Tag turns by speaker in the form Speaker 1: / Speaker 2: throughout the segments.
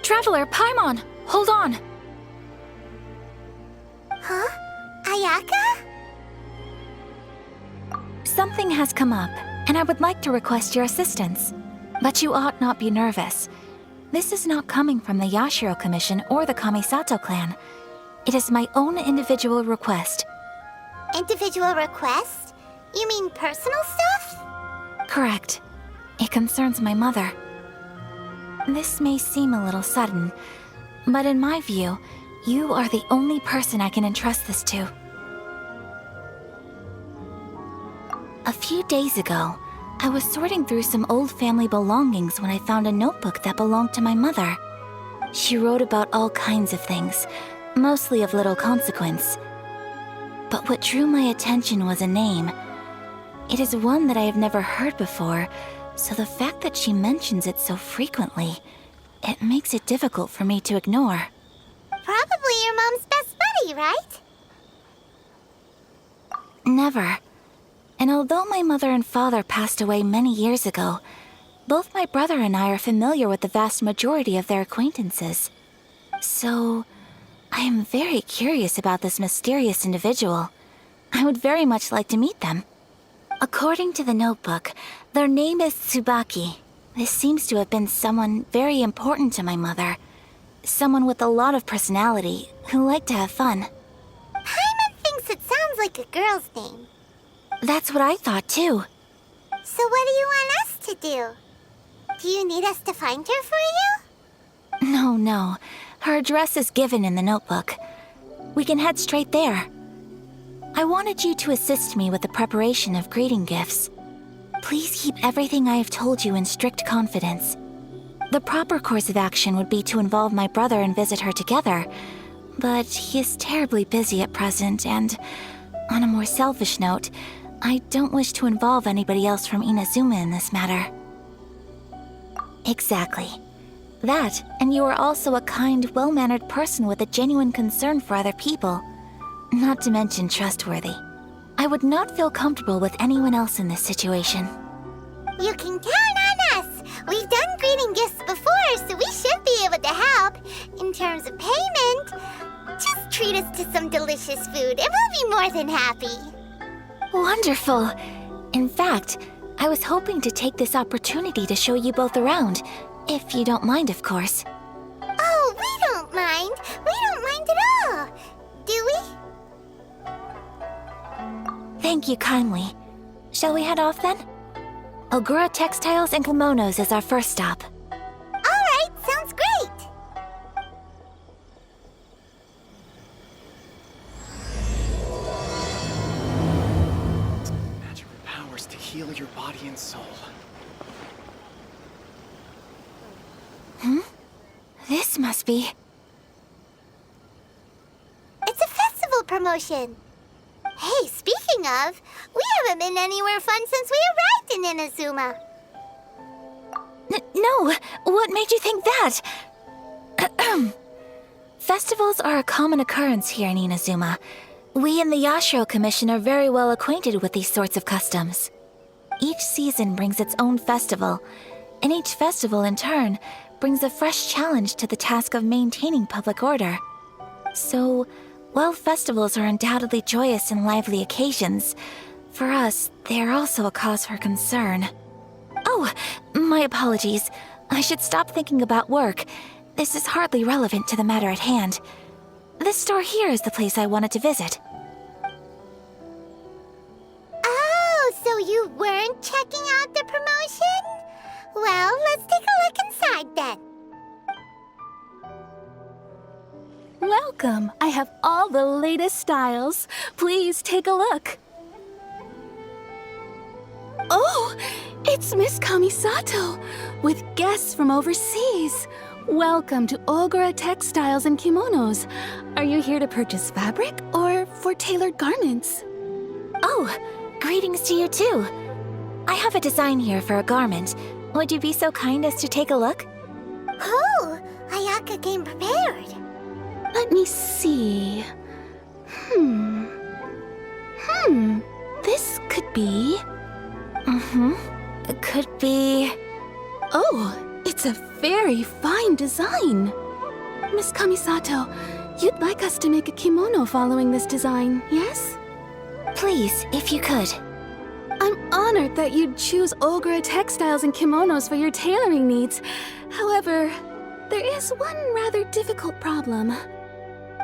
Speaker 1: Traveler, Paimon! Hold on!
Speaker 2: Huh? Ayaka?
Speaker 1: Something has come up, and I would like to request your assistance. But you ought not be nervous. This is not coming from the Yashiro Commission or the Kamisato clan. It is my own individual request.
Speaker 2: Individual request? You mean personal stuff?
Speaker 1: Correct. It concerns my mother. This may seem a little sudden, but in my view, you are the only person I can entrust this to. A few days ago, I was sorting through some old family belongings when I found a notebook that belonged to my mother. She wrote about all kinds of things, mostly of little consequence. But what drew my attention was a name. It is one that I have never heard before, so the fact that she mentions it so frequently, it makes it difficult for me to ignore.
Speaker 2: Probably your mom's best buddy, right?
Speaker 1: Never. And although my mother and father passed away many years ago, both my brother and I are familiar with the vast majority of their acquaintances. So, I am very curious about this mysterious individual. I would very much like to meet them. According to the notebook, their name is Tsubaki. This seems to have been someone very important to my mother. Someone with a lot of personality, who liked to have fun.
Speaker 2: Paimon thinks it sounds like a girl's name.
Speaker 1: That's what I thought too.
Speaker 2: So what do you want us to do? Do you need us to find her for you?
Speaker 1: No. Her address is given in the notebook. We can head straight there. I wanted you to assist me with the preparation of greeting gifts. Please keep everything I have told you in strict confidence. The proper course of action would be to involve my brother and visit her together, but he is terribly busy at present, and on a more selfish note, I don't wish to involve anybody else from Inazuma in this matter. Exactly. That, and you are also a kind, well-mannered person with a genuine concern for other people. Not to mention trustworthy. I would not feel comfortable with anyone else in this situation.
Speaker 2: You can count on us! We've done greeting gifts before, so we should be able to help. In terms of payment, just treat us to some delicious food and we'll be more than happy.
Speaker 1: Wonderful! In fact, I was hoping to take this opportunity to show you both around, if you don't mind, of course.
Speaker 2: Oh, we don't mind. We don't mind at all. Do we?
Speaker 1: Thank you kindly. Shall we head off then? Ogura Textiles and Kimonos is our first stop.
Speaker 2: Alright, sounds great!
Speaker 3: Magical powers to heal your body and soul.
Speaker 1: This must be...
Speaker 2: It's a festival promotion. Hey, speaking of, we haven't been anywhere fun since we arrived in Inazuma.
Speaker 1: No! What made you think that? Festivals are a common occurrence here in Inazuma. We in the Yashiro Commission are very well acquainted with these sorts of customs. Each season brings its own festival, and each festival, in turn, brings a fresh challenge to the task of maintaining public order. So, while festivals are undoubtedly joyous and lively occasions, for us, they are also a cause for concern. Oh, my apologies. I should stop thinking about work. This is hardly relevant to the matter at hand. This store here is the place I wanted to visit.
Speaker 2: Oh, so you weren't checking out the promotion? Well, let's take a look inside then.
Speaker 4: Welcome! I have all the latest styles. Please take a look. Oh, it's Miss Kamisato, with guests from overseas. Welcome to Ogura Textiles and Kimonos. Are you here to purchase fabric or for tailored garments?
Speaker 1: Oh, greetings to you too. I have a design here for a garment. Would you be so kind as to take a look?
Speaker 2: Oh, Ayaka came prepared.
Speaker 4: Let me see. This could be...
Speaker 1: It could be...
Speaker 4: Oh, It's a very fine design. Miss Kamisato, you'd like us to make a kimono following this design, yes?
Speaker 1: Please, if you could.
Speaker 4: I'm honored that you'd choose Ogura textiles and kimonos for your tailoring needs. However, there is one rather difficult problem.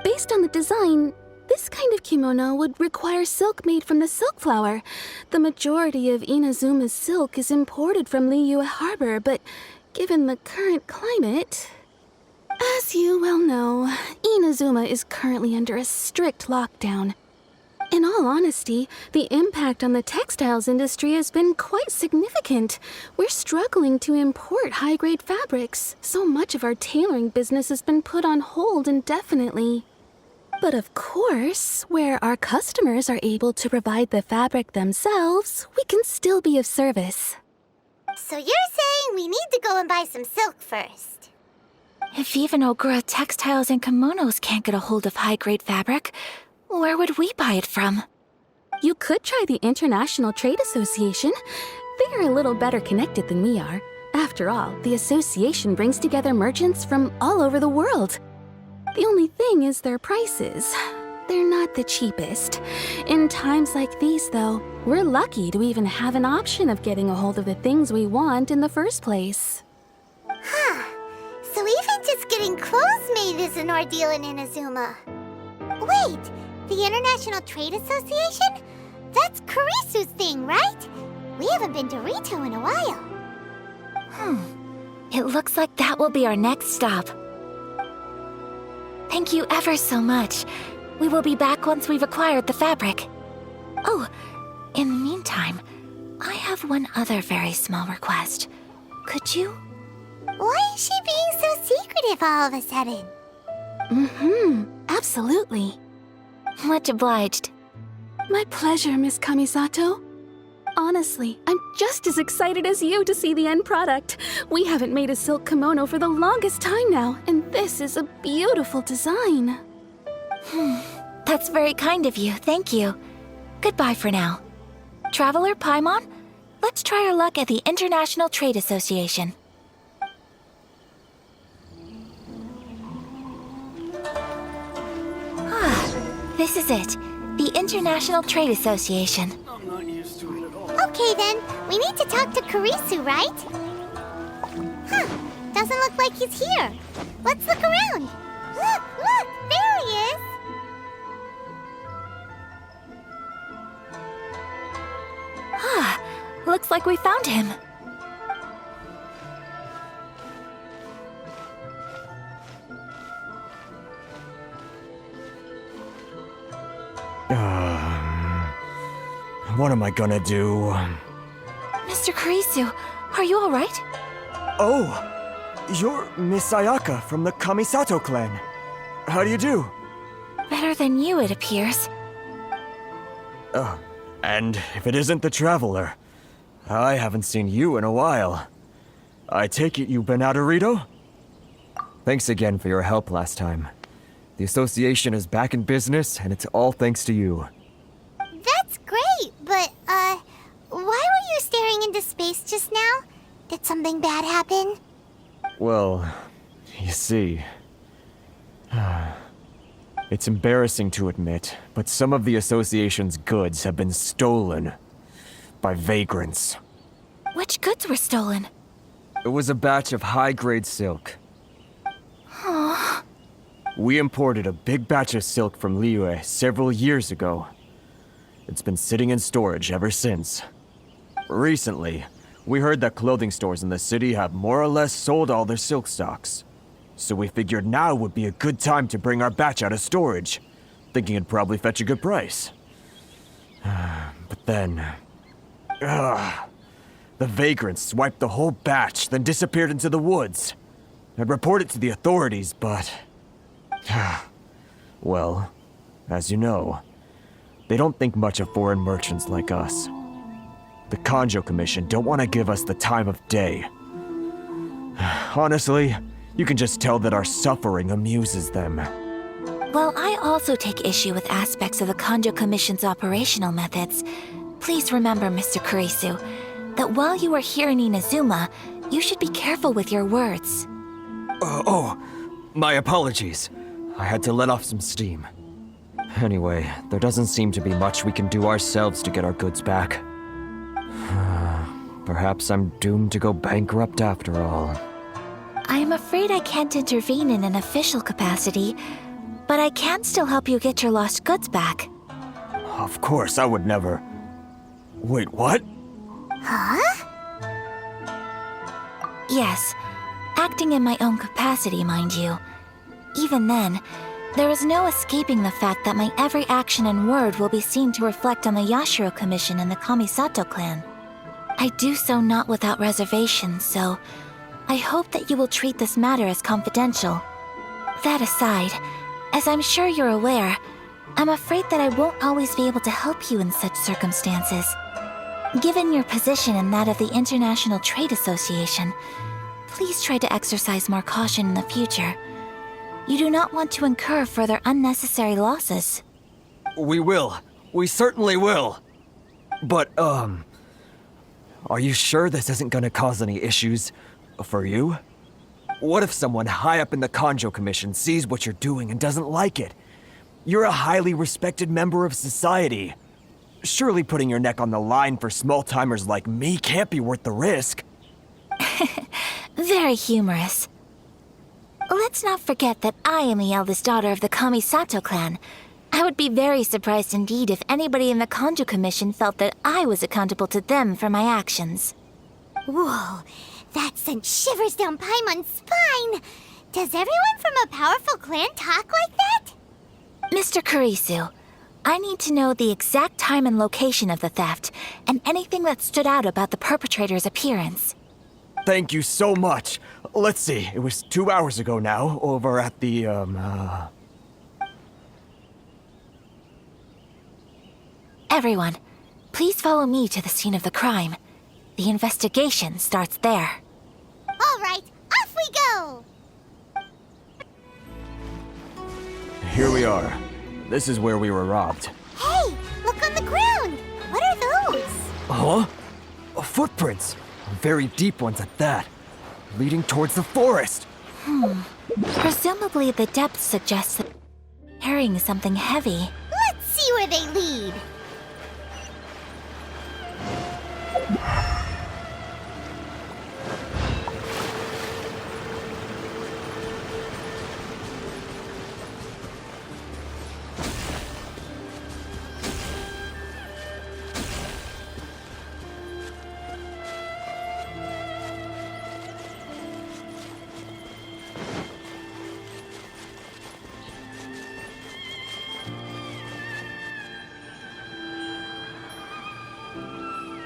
Speaker 4: Based on the design, this kind of kimono would require silk made from the silk flower. The majority of Inazuma's silk is imported from Liyue Harbor, but given the current climate... As you well know, Inazuma is currently under a strict lockdown. In all honesty, the impact on the textiles industry has been quite significant. We're struggling to import high-grade fabrics. So much of our tailoring business has been put on hold indefinitely. But of course, where our customers are able to provide the fabric themselves, we can still be of service.
Speaker 2: So you're saying we need to go and buy some silk first?
Speaker 1: If even Ogura textiles and kimonos can't get a hold of high-grade fabric, where would we buy it from?
Speaker 4: You could try the International Trade Association. They are a little better connected than we are. After all, the association brings together merchants from all over the world. The only thing is their prices. They're not the cheapest. In times like these, though, we're lucky to even have an option of getting a hold of the things we want in the first place.
Speaker 2: Huh. So even just getting clothes made is an ordeal in Inazuma. Wait, the International Trade Association? That's Kurisu's thing, right? We haven't been to Rito in a while.
Speaker 1: It looks like that will be our next stop. Thank you ever so much. We will be back once we've acquired the fabric. Oh, in the meantime, I have one other very small request. Could you?
Speaker 2: Why is she being so secretive all of a sudden?
Speaker 4: Absolutely.
Speaker 1: Much obliged.
Speaker 4: My pleasure, Miss Kamisato. Honestly, I'm just as excited as you to see the end product. We haven't made a silk kimono for the longest time now, and this is a beautiful design.
Speaker 1: That's very kind of you, thank you. Goodbye for now. Traveler Paimon, let's try our luck at the International Trade Association. This is it. The International Trade Association.
Speaker 3: I'm not used to it at all.
Speaker 2: Okay then, we need to talk to Kurisu, right? Huh, doesn't look like he's here. Let's look around. Look, there he is.
Speaker 1: Looks like we found him.
Speaker 5: What am I gonna do?
Speaker 1: Mr. Kurisu, are you alright?
Speaker 5: Oh, you're Miss Ayaka from the Kamisato clan. How do you do?
Speaker 1: Better than you, it appears.
Speaker 5: And if it isn't the Traveler, I haven't seen you in a while. I take it you've been out of Rito? Thanks again for your help last time. The association is back in business, and it's all thanks to you.
Speaker 2: That's great, but, why were you staring into space just now? Did something bad happen?
Speaker 5: Well, you see... It's embarrassing to admit, but some of the association's goods have been stolen by vagrants.
Speaker 1: Which goods were stolen?
Speaker 5: It was a batch of high-grade silk. We imported a big batch of silk from Liyue several years ago. It's been sitting in storage ever since. Recently, we heard that clothing stores in the city have more or less sold all their silk stocks. So we figured now would be a good time to bring our batch out of storage, thinking it'd probably fetch a good price. But then... the vagrants swiped the whole batch, then disappeared into the woods. I'd report it to the authorities, but... well, as you know, they don't think much of foreign merchants like us. The Kanjo Commission don't want to give us the time of day. Honestly, you can just tell that our suffering amuses them.
Speaker 1: While I also take issue with aspects of the Kanjo Commission's operational methods, please remember, Mr. Kurisu, that while you are here in Inazuma, You should be careful with your words.
Speaker 5: My apologies. I had to let off some steam. Anyway, there doesn't seem to be much we can do ourselves to get our goods back. Perhaps I'm doomed to go bankrupt after all.
Speaker 1: I am afraid I can't intervene in an official capacity, but I can still help you get your lost goods back.
Speaker 5: Of course, I would never... Wait, what?
Speaker 1: Yes, acting in my own capacity, mind you. Even then, there is no escaping the fact that my every action and word will be seen to reflect on the Yashiro Commission and the Kamisato clan. I do so not without reservations, so I hope that you will treat this matter as confidential. That aside, as I'm sure you're aware, I'm afraid that I won't always be able to help you in such circumstances. Given your position and that of the International Trade Association, please try to exercise more caution in the future. You do not want to incur further unnecessary losses.
Speaker 5: We will. We certainly will. But, are you sure this isn't gonna cause any issues for you? What if someone high up in the Kanjo Commission sees what you're doing and doesn't like it? You're a highly respected member of society. Surely putting your neck on the line for small-timers like me can't be worth the risk.
Speaker 1: Very humorous. Let's not forget that I am the eldest daughter of the Kamisato clan. I would be very surprised indeed if anybody in the Kanjo Commission felt that I was accountable to them for my actions.
Speaker 2: Whoa, that sent shivers down Paimon's spine. Does everyone from a powerful clan talk like that?
Speaker 1: Mr. Kurisu, I need to know the exact time and location of the theft, and anything that stood out about the perpetrator's appearance.
Speaker 5: Thank you so much. Let's see, it was 2 hours ago now, over at the,
Speaker 1: Everyone, please follow me to the scene of the crime. The investigation starts there.
Speaker 2: All right, off we go!
Speaker 5: Here we are. This is where we were robbed.
Speaker 2: Hey, look on the ground! What are those?
Speaker 5: Huh? Footprints. Very deep ones at that. Leading towards the forest.
Speaker 1: Presumably the depth suggests that carrying something heavy.
Speaker 2: Let's see where they lead.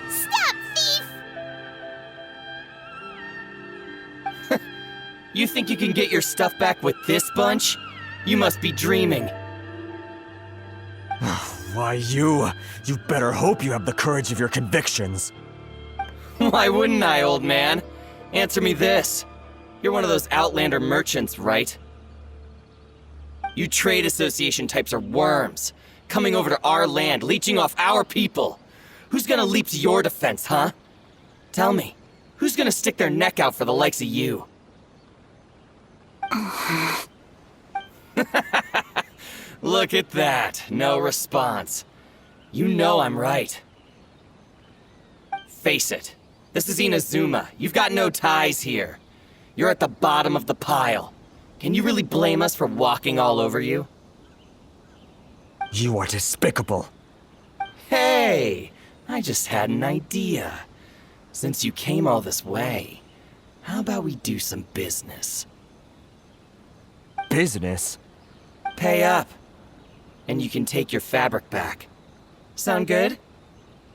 Speaker 2: Stop, thief!
Speaker 6: You think you can get your stuff back with this bunch? You must be dreaming.
Speaker 5: Why, you better hope you have the courage of your convictions.
Speaker 6: Why wouldn't I, old man? Answer me this. You're one of those Outlander merchants, right? You trade association types are worms, coming over to our land, leeching off our people. Who's gonna leap to your defense, huh? Tell me, who's gonna stick their neck out for the likes of you? Look at that, no response. You know I'm right. Face it, this is Inazuma. You've got no ties here. You're at the bottom of the pile. Can you really blame us for walking all over you?
Speaker 5: You are despicable.
Speaker 6: Hey, I just had an idea. Since you came all this way, how about we do some business?
Speaker 5: Business?
Speaker 6: Pay up, and you can take your fabric back. Sound good?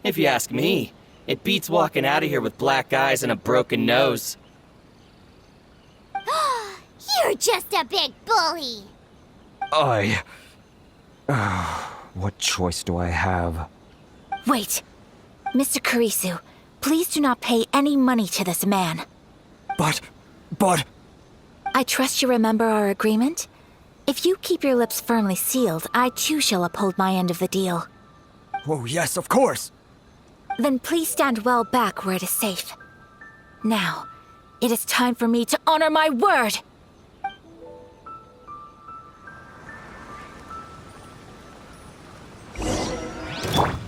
Speaker 6: If you ask me, it beats walking out of here with black eyes and a broken nose.
Speaker 2: You're just a big bully!
Speaker 5: What choice do I have?
Speaker 1: Wait! Mr. Kurisu, please do not pay any money to this man.
Speaker 5: But...
Speaker 1: I trust you remember our agreement? If you keep your lips firmly sealed, I too shall uphold my end of the deal.
Speaker 5: Oh, yes, of course.
Speaker 1: Then please stand well back where it is safe. Now, It is time for me to honor my word!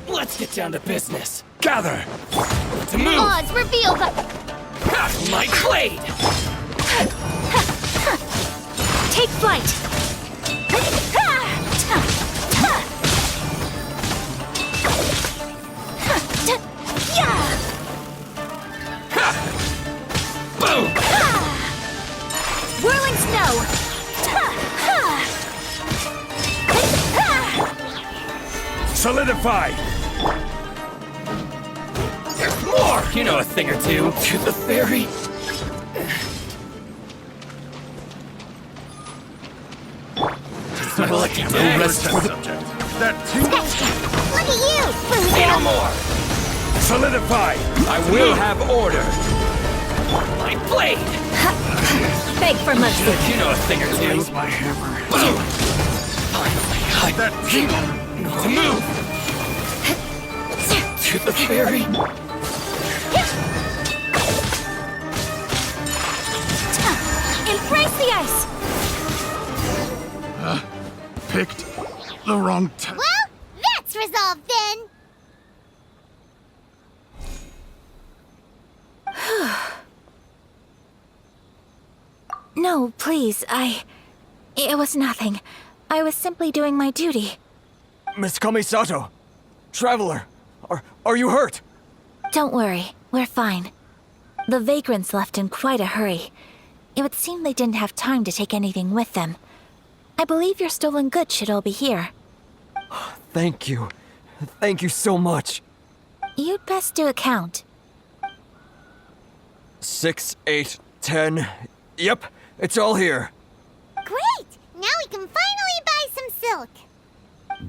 Speaker 6: Let's get down to business.
Speaker 5: Gather!
Speaker 6: To move!
Speaker 2: Oz, reveal the...
Speaker 6: My blade!
Speaker 1: Take flight!
Speaker 6: Boom!
Speaker 1: Whirling snow!
Speaker 5: Solidify!
Speaker 6: There's more! You know a thing or two. To the fairy. It's not like you do.
Speaker 5: Rest for the... That tingle?
Speaker 2: Look at you!
Speaker 6: Say no more!
Speaker 5: Solidify!
Speaker 6: I will have order! My blade!
Speaker 1: Beg for mercy!
Speaker 6: You know a thing or two.
Speaker 3: Raise my hammer.
Speaker 6: Boom! Finally,
Speaker 3: That tingle!
Speaker 6: to move! To the fairy.
Speaker 1: Embrace the ice!
Speaker 3: Picked the wrong time.
Speaker 2: Well, that's resolved then!
Speaker 1: No, please, It was nothing. I was simply doing my duty.
Speaker 5: Miss Kamisato! Traveler! Are you hurt?
Speaker 1: Don't worry, we're fine. The vagrants left in quite a hurry. It would seem they didn't have time to take anything with them. I believe your stolen goods should all be here.
Speaker 5: Thank you. Thank you so much.
Speaker 1: You'd best do a count.
Speaker 5: 6, 8, 10. Yep, it's all here.
Speaker 2: Great! Now we can finally buy some silk.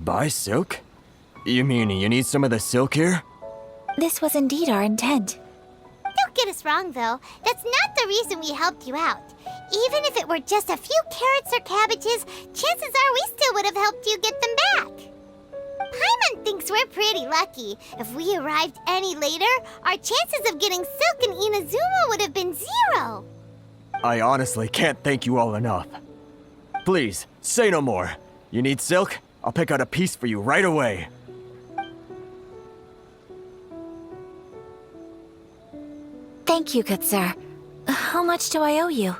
Speaker 5: Buy silk? You mean you need some of the silk here?
Speaker 1: This was indeed our intent.
Speaker 2: Don't get us wrong, though. That's not the reason we helped you out. Even if it were just a few carrots or cabbages, chances are we still would have helped you get them back. Paimon thinks we're pretty lucky. If we arrived any later, our chances of getting silk in Inazuma would have been 0.
Speaker 5: I honestly can't thank you all enough. Please, say no more. You need silk? I'll pick out a piece for you right away.
Speaker 1: Thank you, good sir. How much do I owe you?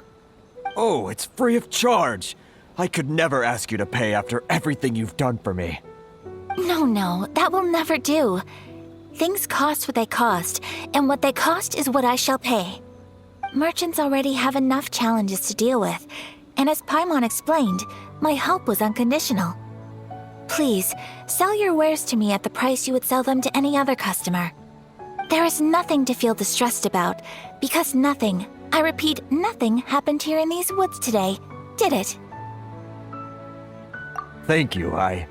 Speaker 5: Oh, it's free of charge. I could never ask you to pay after everything you've done for me.
Speaker 1: No, that will never do. Things cost what they cost, and what they cost is what I shall pay. Merchants already have enough challenges to deal with, and as Paimon explained, my help was unconditional. Please, sell your wares to me at the price you would sell them to any other customer. There is nothing to feel distressed about, because nothing, I repeat, nothing happened here in these woods today, did it?
Speaker 5: Thank you. I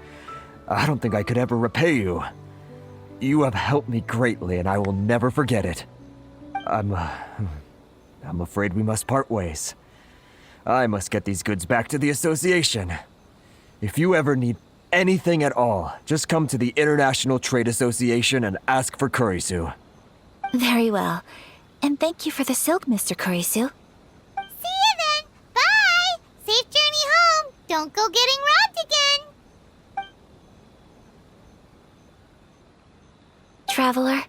Speaker 5: don't think I could ever repay you. You have helped me greatly, and I will never forget it. I'm afraid we must part ways. I must get these goods back to the association. If you ever need anything at all, just come to the International Trade Association and ask for Kurisu.
Speaker 1: Very well. And thank you for the silk, Mr. Kurisu.
Speaker 2: See you then! Bye! Safe journey home! Don't go getting robbed again!
Speaker 1: Traveler,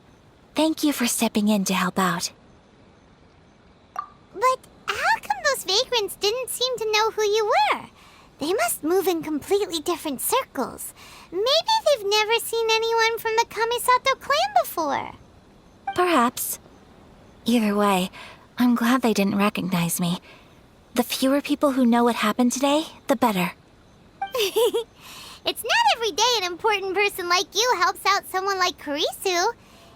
Speaker 1: thank you for stepping in to help out.
Speaker 2: But how come those vagrants didn't seem to know who you were? They must move in completely different circles. Maybe they've never seen anyone from the Kamisato clan before.
Speaker 1: Perhaps. Either way, I'm glad they didn't recognize me. The fewer people who know what happened today, the better.
Speaker 2: It's not every day an important person like you helps out someone like Kurisu.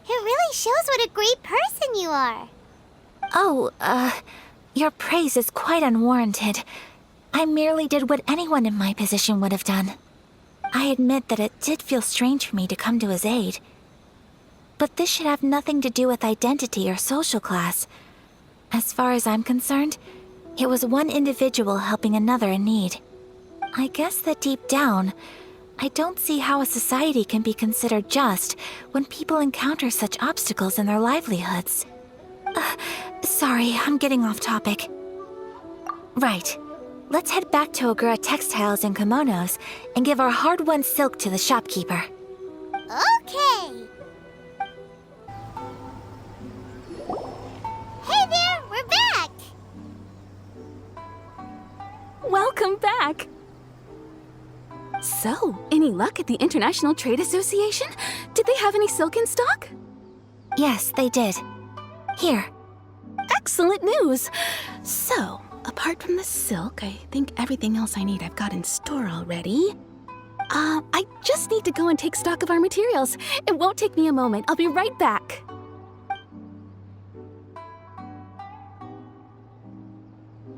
Speaker 2: It really shows what a great person you are.
Speaker 1: Oh, your praise is quite unwarranted. I merely did what anyone in my position would have done. I admit that it did feel strange for me to come to his aid. But this should have nothing to do with identity or social class. As far as I'm concerned, it was one individual helping another in need. I guess that deep down, I don't see how a society can be considered just when people encounter such obstacles in their livelihoods. Sorry, I'm getting off topic. Right. Let's head back to Ogura Textiles and Kimonos and give our hard-won silk to the shopkeeper.
Speaker 2: Okay. Hey there, we're back.
Speaker 4: Welcome back! So, any luck at the International Trade Association? Did they have any silk in stock?
Speaker 1: Yes, they did. Here.
Speaker 4: Excellent news! So, apart from the silk, I think everything else I need I've got in store already. I just need to go and take stock of our materials. It won't take me a moment. I'll be right back.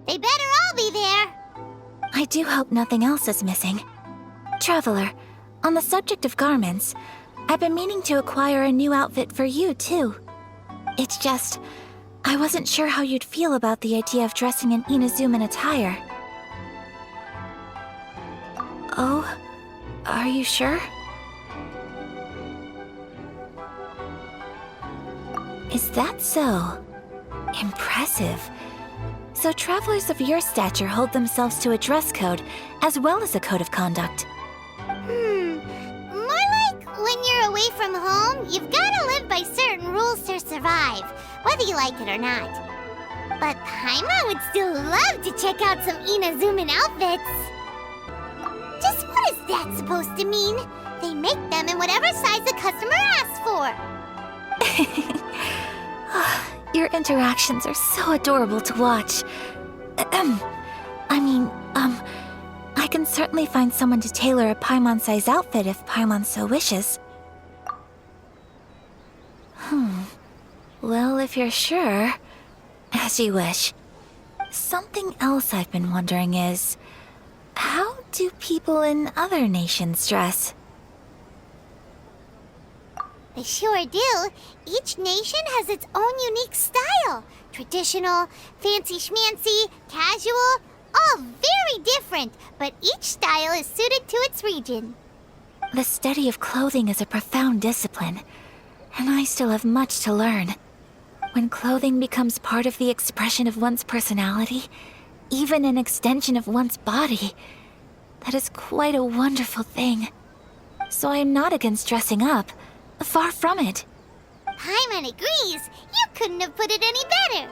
Speaker 2: They better all be there.
Speaker 1: I do hope nothing else is missing. Traveler, on the subject of garments, I've been meaning to acquire a new outfit for you, too. It's just, I wasn't sure how you'd feel about the idea of dressing in Inazuman attire. Oh, are you sure? Is that so? Impressive. So travelers of your stature hold themselves to a dress code as well as a code of conduct.
Speaker 2: More like when you're away from home, you've gotta live by certain rules to survive, whether you like it or not. But Paimon would still love to check out some Inazuman outfits. Just what is that supposed to mean? They make them in whatever size the customer asks for.
Speaker 1: Your interactions are so adorable to watch. I can certainly find someone to tailor a Paimon-size outfit if Paimon so wishes. Well, if you're sure, as you wish. Something else I've been wondering is, how do people in other nations dress?
Speaker 2: They sure do. Each nation has its own unique style. Traditional, fancy schmancy, casual, all very different, but each style is suited to its region.
Speaker 1: The study of clothing is a profound discipline, and I still have much to learn. When clothing becomes part of the expression of one's personality, even an extension of one's body, that is quite a wonderful thing. So I am not against dressing up. Far from it.
Speaker 2: Paimon agrees. You couldn't have put it any better.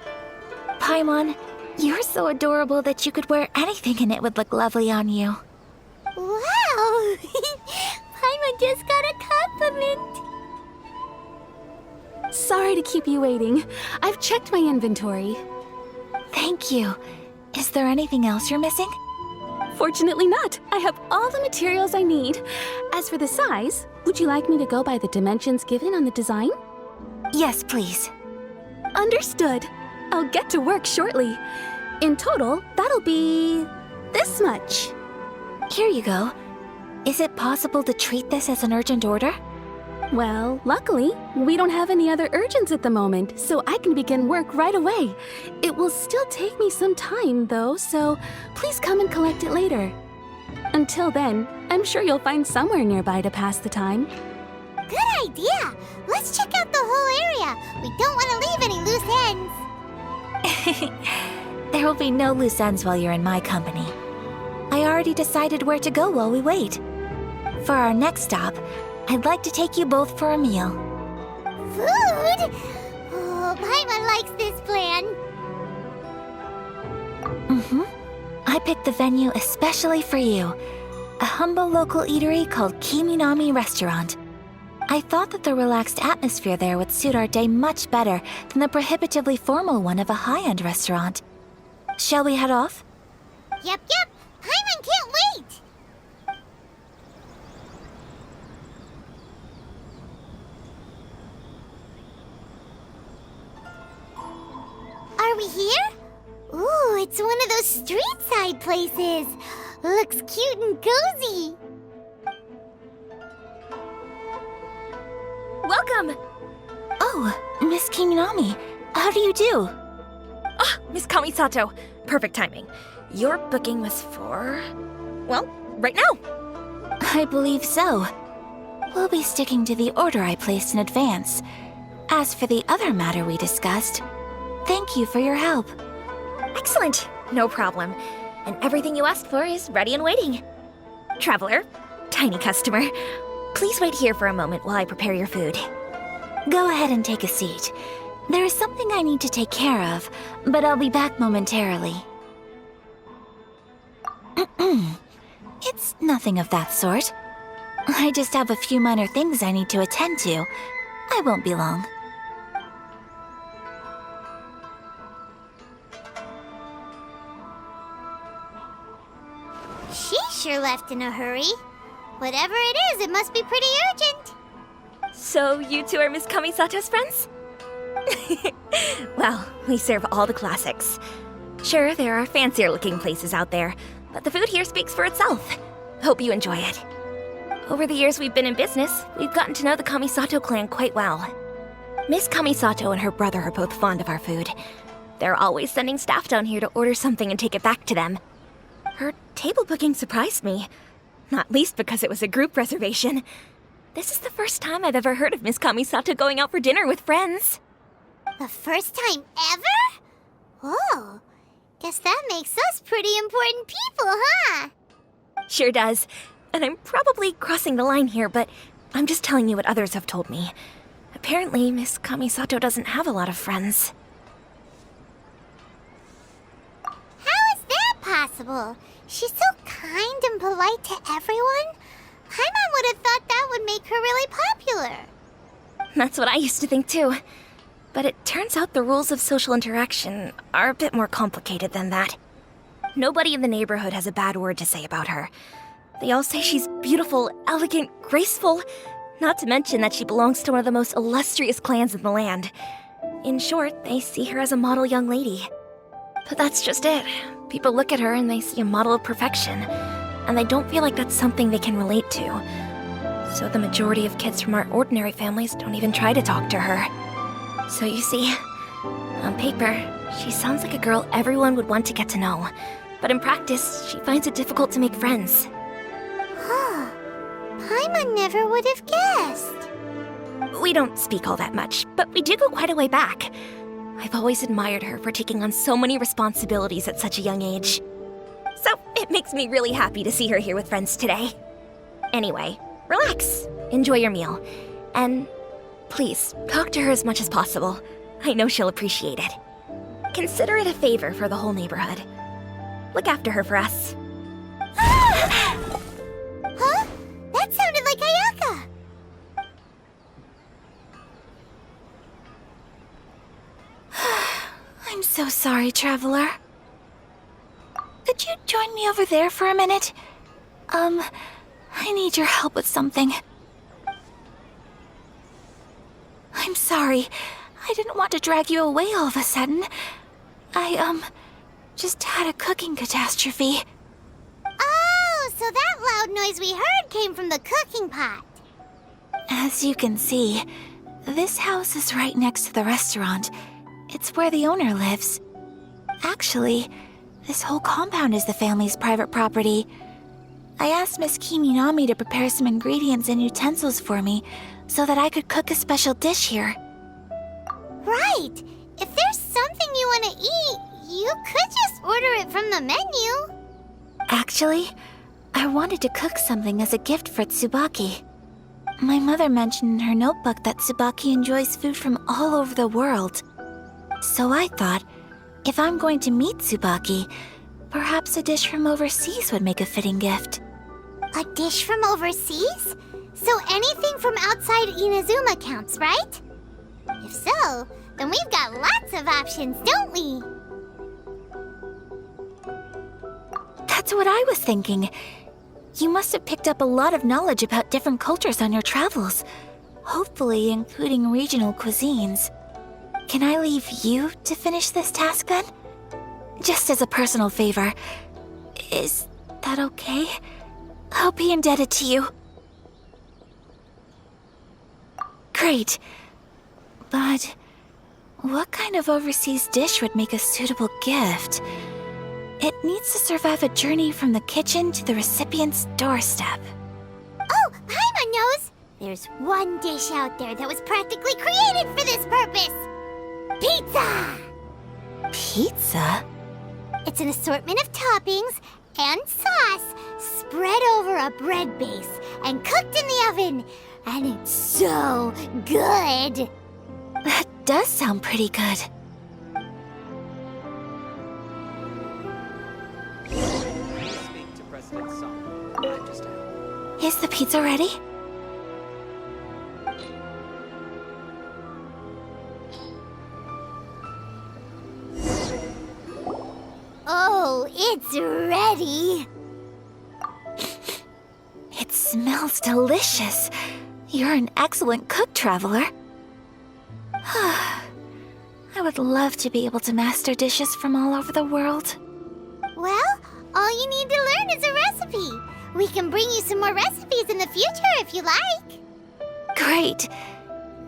Speaker 1: Paimon, you're so adorable that you could wear anything and it would look lovely on you.
Speaker 2: Wow! Paimon just got a compliment.
Speaker 4: Sorry to keep you waiting. I've checked my inventory.
Speaker 1: Thank you. Is there anything else you're missing?
Speaker 4: Fortunately not. I have all the materials I need. As for the size, would you like me to go by the dimensions given on the design?
Speaker 1: Yes, please.
Speaker 4: Understood. I'll get to work shortly. In total, that'll be this much.
Speaker 1: Here you go. Is it possible to treat this as an urgent order?
Speaker 4: Well, luckily, we don't have any other urgents at the moment, so I can begin work right away. It will still take me some time, though, so please come and collect it later. Until then, I'm sure you'll find somewhere nearby to pass the time.
Speaker 2: Good idea. Let's check out the whole area. We don't want to leave any loose ends.
Speaker 1: There will be no loose ends while you're in my company. I already decided where to go while we wait. For our next stop, I'd like to take you both for a meal.
Speaker 2: Food? Oh, Paimon likes this plan.
Speaker 1: I picked the venue especially for you. A humble local eatery called Kiminami Restaurant. I thought that the relaxed atmosphere there would suit our day much better than the prohibitively formal one of a high-end restaurant. Shall we head off?
Speaker 2: Yep. Paimon can't wait. Are we here? Ooh, it's one of those street-side places. Looks cute and cozy.
Speaker 7: Welcome!
Speaker 1: Oh, Miss Kiminami, how do you do?
Speaker 7: Ah, Miss Kamisato. Perfect timing. Your booking was for... well, right now.
Speaker 1: I believe so. We'll be sticking to the order I placed in advance. As for the other matter we discussed, Thank you for your help.
Speaker 7: Excellent. No problem. And everything you asked for is ready and waiting. Traveler, tiny customer, please wait here for a moment while I prepare your food.
Speaker 1: Go ahead and take a seat. There is something I need to take care of, but I'll be back momentarily. It's nothing of that sort. I just have a few minor things I need to attend to. I won't be long.
Speaker 2: She sure left in a hurry. Whatever it is, it must be pretty urgent.
Speaker 7: So you two are Miss Kamisato's friends? Well, we serve all the classics. Sure, there are fancier looking places out there, but the food here speaks for itself. Hope you enjoy it. Over the years we've been in business, we've gotten to know the Kamisato clan quite well. Miss Kamisato and her brother are both fond of our food. They're always sending staff down here to order something and take it back to them. Her table booking surprised me, not least because it was a group reservation. This is the first time I've ever heard of Miss Kamisato going out for dinner with friends.
Speaker 2: The first time ever? Whoa. Guess that makes us pretty important people, huh?
Speaker 7: Sure does. And I'm probably crossing the line here, but I'm just telling you what others have told me. Apparently, Miss Kamisato doesn't have a lot of friends.
Speaker 2: How is that possible? She's so kind and polite to everyone. Paimon would have thought that would make her really popular.
Speaker 7: That's what I used to think too. But it turns out the rules of social interaction are a bit more complicated than that. Nobody in the neighborhood has a bad word to say about her. They all say she's beautiful, elegant, graceful, not to mention that she belongs to one of the most illustrious clans in the land. In short, they see her as a model young lady. But that's just it. People look at her and they see a model of perfection, and they don't feel like that's something they can relate to. So the majority of kids from our ordinary families don't even try to talk to her. So you see, on paper, she sounds like a girl everyone would want to get to know. But in practice, she finds it difficult to make friends.
Speaker 2: Huh. Paimon never would have guessed.
Speaker 7: We don't speak all that much, but we do go quite a way back. I've always admired her for taking on so many responsibilities at such a young age. So it makes me really happy to see her here with friends today. Anyway, relax, enjoy your meal, and please, talk to her as much as possible. I know she'll appreciate it. Consider it a favor for the whole neighborhood. Look after her for us.
Speaker 2: Huh? That sounded like Ayaka.
Speaker 1: I'm so sorry, Traveler. Could you join me over there for a minute? I need your help with something. I'm sorry. I didn't want to drag you away all of a sudden. I, just had a cooking catastrophe.
Speaker 2: Oh, so that loud noise we heard came from the cooking pot.
Speaker 1: As you can see, this house is right next to the restaurant. It's where the owner lives. Actually, this whole compound is the family's private property. I asked Miss Kiminami to prepare some ingredients and utensils for me so that I could cook a special dish here.
Speaker 2: Right. If there's something you want to eat, you could just order it from the menu.
Speaker 1: Actually, I wanted to cook something as a gift for Tsubaki. My mother mentioned in her notebook that Tsubaki enjoys food from all over the world. So I thought, if I'm going to meet Tsubaki, perhaps a dish from overseas would make a fitting gift.
Speaker 2: A dish from overseas? So anything from outside Inazuma counts, right? If so, then we've got lots of options, don't we?
Speaker 1: That's what I was thinking. You must have picked up a lot of knowledge about different cultures on your travels, hopefully including regional cuisines. Can I leave you to finish this task then? Just as a personal favor. Is that okay? I'll be indebted to you. Great. But what kind of overseas dish would make a suitable gift? It needs to survive a journey from the kitchen to the recipient's doorstep.
Speaker 2: Oh, Paimon knows! There's one dish out there that was practically created for this purpose! Pizza!
Speaker 1: Pizza?
Speaker 2: It's an assortment of toppings and sauce spread over a bread base and cooked in the oven. And it's so good.
Speaker 1: That does sound pretty good.
Speaker 6: Speak to President Song. I'm just
Speaker 1: Is the pizza ready?
Speaker 2: Oh, it's ready.
Speaker 1: It smells delicious. You're an excellent cook, Traveler. I would love to be able to master dishes from all over the world.
Speaker 2: Well, all you need to learn is a recipe. We can bring you some more recipes in the future if you like.
Speaker 1: Great.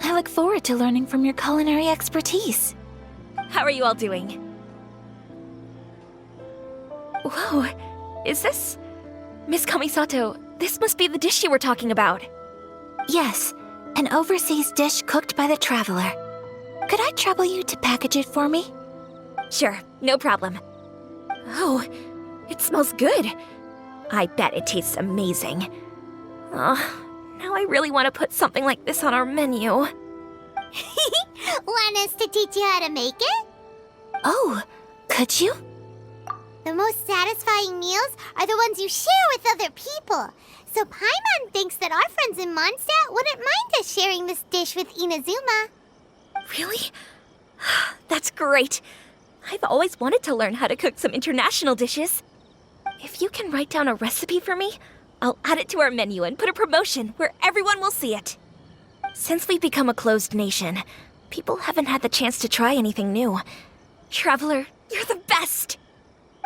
Speaker 1: I look forward to learning from your culinary expertise.
Speaker 7: How are you all doing? Whoa, is this... Miss Kamisato, this must be the dish you were talking about.
Speaker 1: Yes, an overseas dish cooked by the Traveler. Could I trouble you to package it for me?
Speaker 7: Sure, no problem. Oh, it smells good. I bet it tastes amazing. Now I really want to put something like this on our menu.
Speaker 2: Want us to teach you how to make it?
Speaker 1: Oh, could you?
Speaker 2: The most satisfying meals are the ones you share with other people. So Paimon thinks that our friends in Mondstadt wouldn't mind us sharing this dish with Inazuma.
Speaker 7: Really? That's great. I've always wanted to learn how to cook some international dishes. If you can write down a recipe for me, I'll add it to our menu and put a promotion where everyone will see it. Since we've become a closed nation, people haven't had the chance to try anything new. Traveler, you're the best!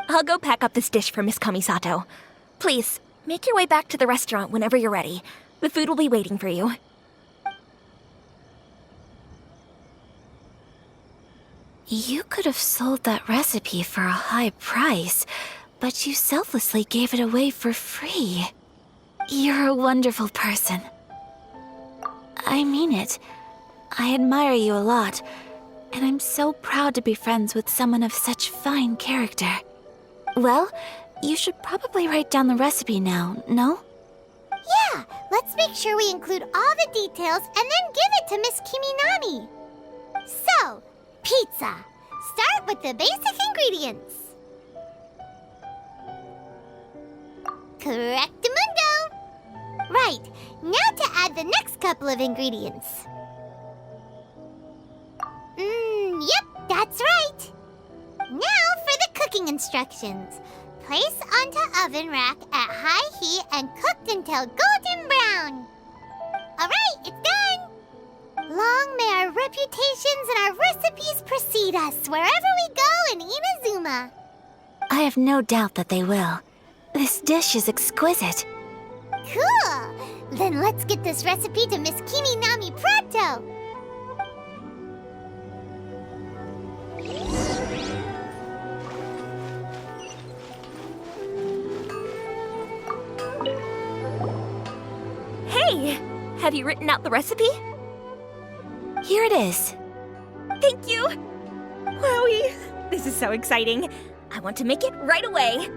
Speaker 7: I'll go pack up this dish for Miss Kamisato. Please, make your way back to the restaurant whenever you're ready. The food will be waiting for you.
Speaker 1: You could have sold that recipe for a high price, but you selflessly gave it away for free. You're a wonderful person. I mean it. I admire you a lot, and I'm so proud to be friends with someone of such fine character. Well, you should probably write down the recipe now, no?
Speaker 2: Yeah, let's make sure we include all the details and then give it to Miss Kiminami. So, pizza. Start with the basic ingredients. Correctamundo. Right, now to add the next couple of ingredients. Yep, that's right. Now for the cooking instructions. Place onto oven rack at high heat and cooked until golden brown. Alright, it's done! Long may our reputations and our recipes precede us wherever we go in Inazuma.
Speaker 1: I have no doubt that they will. This dish is exquisite.
Speaker 2: Cool! Then let's get this recipe to Miss Kiminami pronto!
Speaker 7: Hey! Have you written out the recipe?
Speaker 1: Here it is.
Speaker 7: Thank you! Wowie! This is so exciting. I want to make it right away.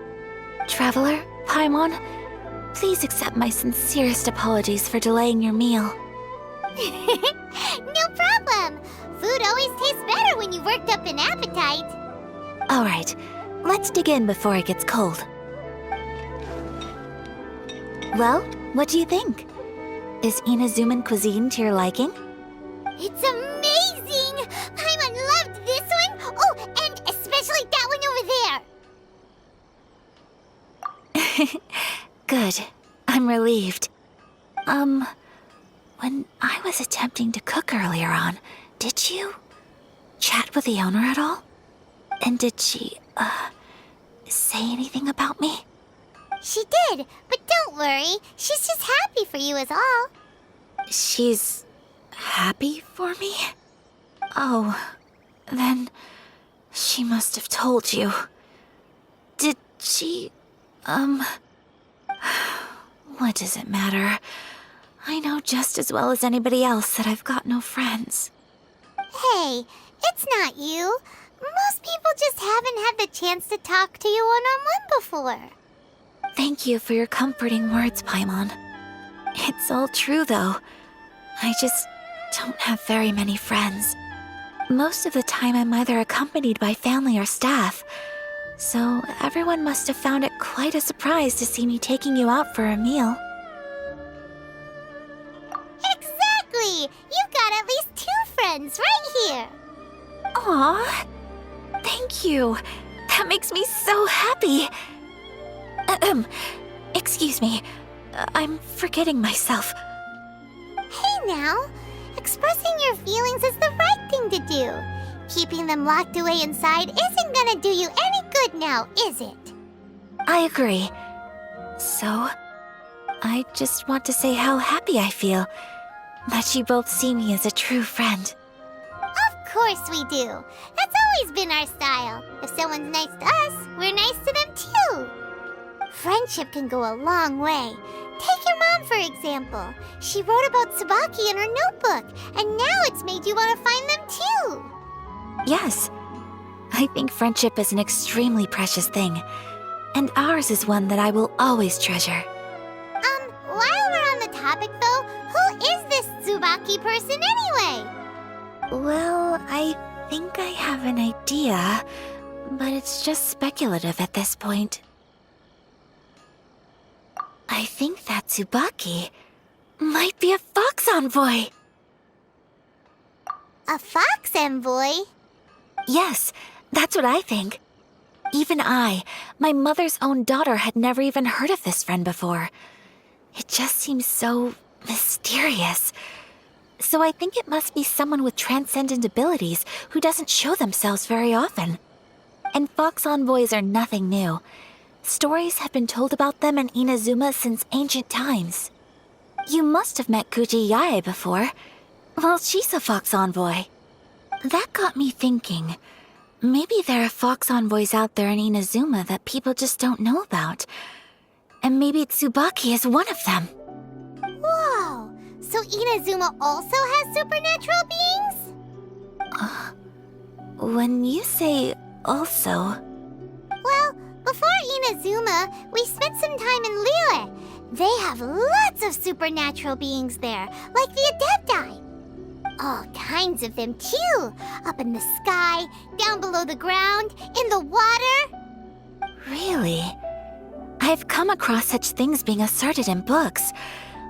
Speaker 1: Traveler, Paimon, please accept my sincerest apologies for delaying your meal.
Speaker 2: No problem! Food always tastes better when you've worked up an appetite.
Speaker 1: All right, let's dig in before it gets cold. Well, what do you think? Is Inazuman cuisine to your liking?
Speaker 2: It's amazing! Paimon loved this one! Oh, and especially that one over there!
Speaker 1: Good. I'm relieved. When I was attempting to cook earlier on, did you chat with the owner at all? And did she, say anything about me?
Speaker 2: She did, but don't worry. She's just happy for you is all.
Speaker 1: She's happy for me? Oh, then she must have told you. Did she, what does it matter? I know just as well as anybody else that I've got no friends.
Speaker 2: Hey, it's not you. Most people just haven't had the chance to talk to you one-on-one before.
Speaker 1: Thank you for your comforting words, Paimon. It's all true, though. I just don't have very many friends. Most of the time, I'm either accompanied by family or staff. So everyone must have found it quite a surprise to see me taking you out for a meal.
Speaker 2: Exactly! You've got at least 2 friends right here.
Speaker 1: Aw, thank you. That makes me so happy. Excuse me. I'm forgetting myself.
Speaker 2: Hey now, expressing your feelings is the right thing to do. Keeping them locked away inside isn't gonna do you any good now, is it?
Speaker 1: I agree. So, I just want to say how happy I feel that you both see me as a true friend.
Speaker 2: Of course we do. That's always been our style. If someone's nice to us, we're nice to them too. Friendship can go a long way. Take your mom, for example. She wrote about Tsubaki in her notebook, and now it's made you want to find them too.
Speaker 1: Yes, I think friendship is an extremely precious thing, and ours is one that I will always treasure.
Speaker 2: While we're on the topic though, who is this Tsubaki person anyway?
Speaker 1: Well, I think I have an idea, but it's just speculative at this point. I think that Tsubaki might be a fox envoy.
Speaker 2: A fox envoy?
Speaker 1: Yes, that's what I think. Even I, my mother's own daughter, had never even heard of this friend before. It just seems so mysterious. So I think it must be someone with transcendent abilities who doesn't show themselves very often. And fox envoys are nothing new. Stories have been told about them in Inazuma since ancient times. You must have met Kuji Yae before. Well, she's a fox envoy. That got me thinking. Maybe there are fox envoys out there in Inazuma that people just don't know about. And maybe Tsubaki is one of them.
Speaker 2: Whoa! So Inazuma also has supernatural beings?
Speaker 1: When you say also...
Speaker 2: Well, before Inazuma, we spent some time in Liyue. They have lots of supernatural beings there, like the Adepti. All kinds of them too. Up in the sky, down below the ground, in the water.
Speaker 1: Really? I've come across such things being asserted in books,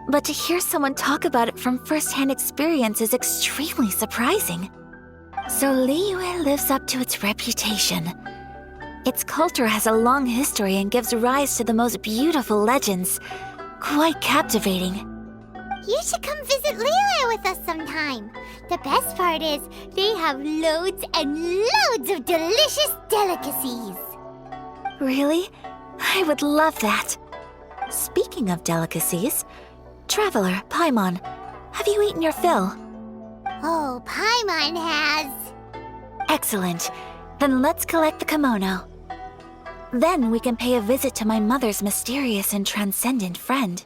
Speaker 1: but to hear someone talk about it from first-hand experience is extremely surprising. So Liyue lives up to its reputation. Its culture has a long history and gives rise to the most beautiful legends. Quite captivating.
Speaker 2: You should come visit Liyue with us sometime. The best part is, they have loads and loads of delicious delicacies.
Speaker 1: Really? I would love that. Speaking of delicacies, Traveler, Paimon, have you eaten your fill?
Speaker 2: Oh, Paimon has.
Speaker 1: Excellent. Then let's collect the kimono. Then we can pay a visit to my mother's mysterious and transcendent friend.